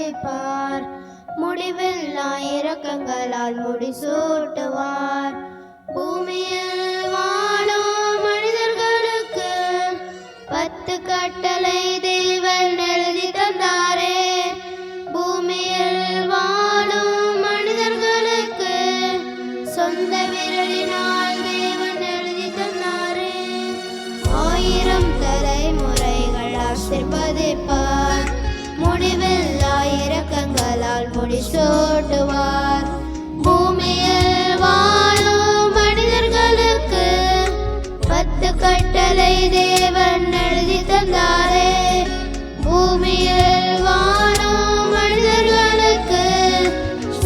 ஆசிர்வதிப்பார். முடிவில்லா இரக்கங்களால் முடிசூட்டுவார். பூமியில் வாழும் மனிதர்களுக்கு 10 கட்டளை தேவன் எழுதி தந்தாரே. பூமியில் வாழும் மனிதர்களுக்கு சொந்த விரலினால் தேவன் எழுதி தந்தாரே. 1000 தலைமுறைகள் ஆசிர்வதிப்பார். முடிவில்லா இரக்கங்களால் முடிசூட்டுவார். பூமியில் வாழும் மனிதர்களுக்கு 10 கட்டளை தேவன் எழுதி தந்தாரே. பூமியில் வாழும் மனிதர்களுக்கு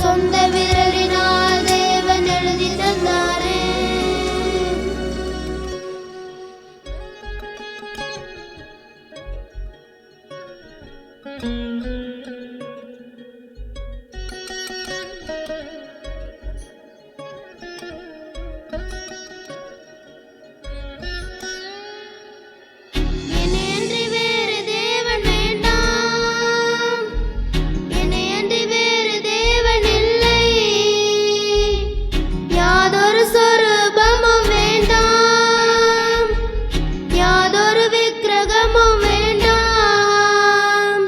சொந்த விரலினால் தேவன் எழுதி தந்தாரே. என்னையன்றி வேறு தேவன் வேண்டாம், என்னையன்றி வேறு தேவன் இல்லை. யாதொரு சொரூபமும் வேண்டாம், யாதொரு விக்கிரகமும் வேண்டாம்.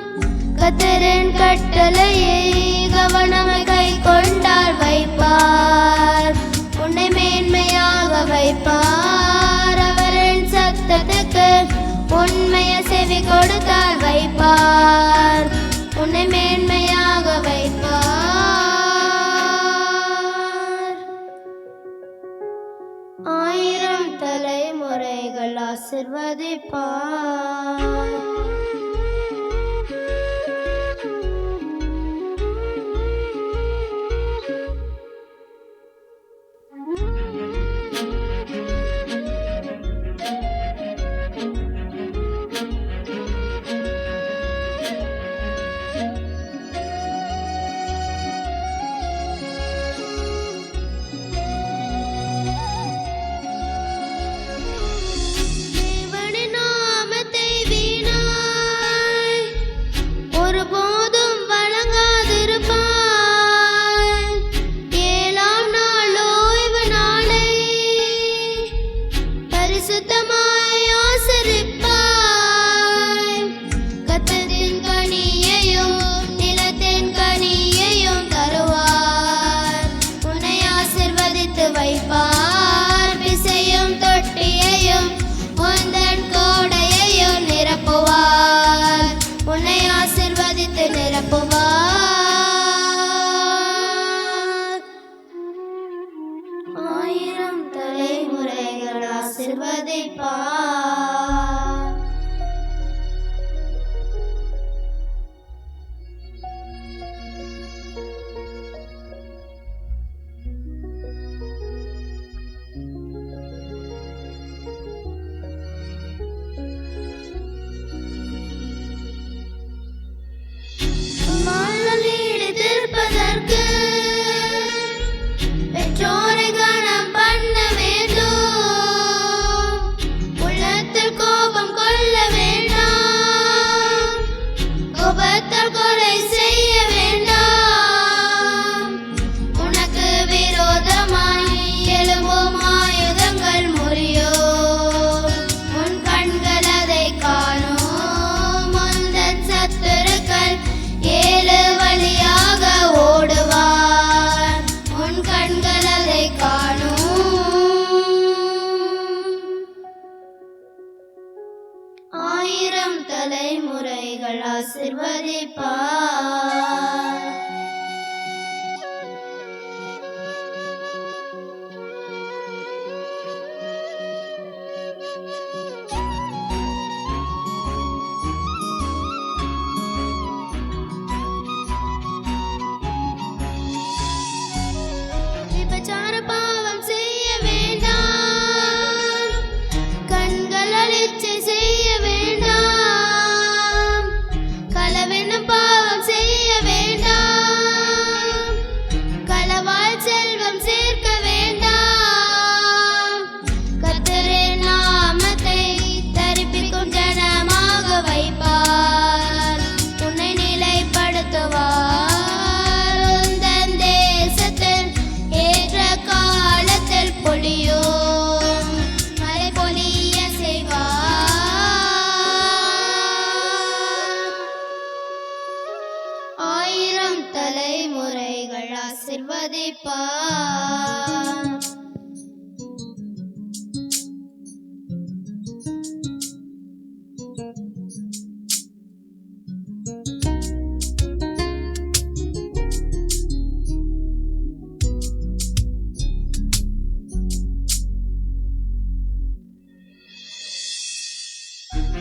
கர்த்தரின் கட்டளையை கவனமாய் கைக்கொண்டால் வைப்பார், உன்னை மேன்மையாக வைப்பார். அவரின் சத்தத்துக்கு உண்மைய செவி கொடுத்தால் வைப்பார், உன்னை மேன்மையாக வைப்பார். 1000 தலைமுறைகள் ஆசிர்வதிப்பார். தேவனின் நாமத்தை வீணாய் ஒருபோதும் வழங்காதிருப்பாய். 7ஆம் நாள் ஓய்வு நாளை பரிசுத்தமாய் ஆசரிப்பாய். கர்த்தரின் கனியையும் நிலத்தின் கனியையும் தருவார், உன்னை ஆசீர்வதித்து வைப்பார். பிசையும் தொட்டியையும் உந்தன் கோடையையும் நிரப்புவார், உன்னை ஆசீர்வதித்து நிரப்புவார். 1000 தலைமுறைகள் ஆசீர்வதிப்பார். வாழ்நாளில் தீர்ப்பதற்கு பெற்றோரை கனம் பண்ண வேண்டும். உள்ளத்தில் ஆசிர்வதிப்பார்.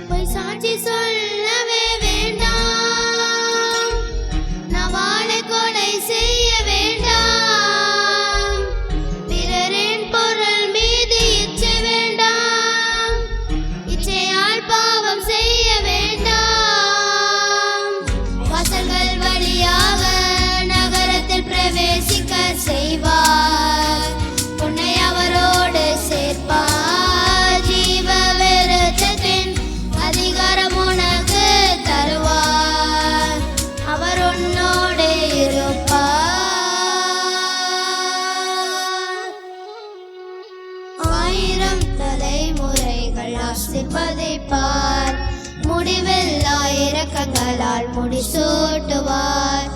பொய் சாட்சி சொல்லவே வேண்டாம், நவாலை கொலை செய்ய வேண்டாம், பிறரின் பொருள் மீது இச்சை வேண்டாம், இச்சையால் பாவம் செய்ய வேண்டாம். வாசல்கள் வழியாக நகரத்தில் பிரவேசிக்க செய்வார், உன்னை அவரோடு சேர்ப்பார். ஜீவ விருட்சத்தின் அதிகாரம் உனக்கு தருவார், அவர் உன்னோடு இருப்பார். 1000 தலைமுறைகள் ஆசீர்வதிப்பார், முடிவில்லா இரக்கங்களால் முடிசூட்டுவார்.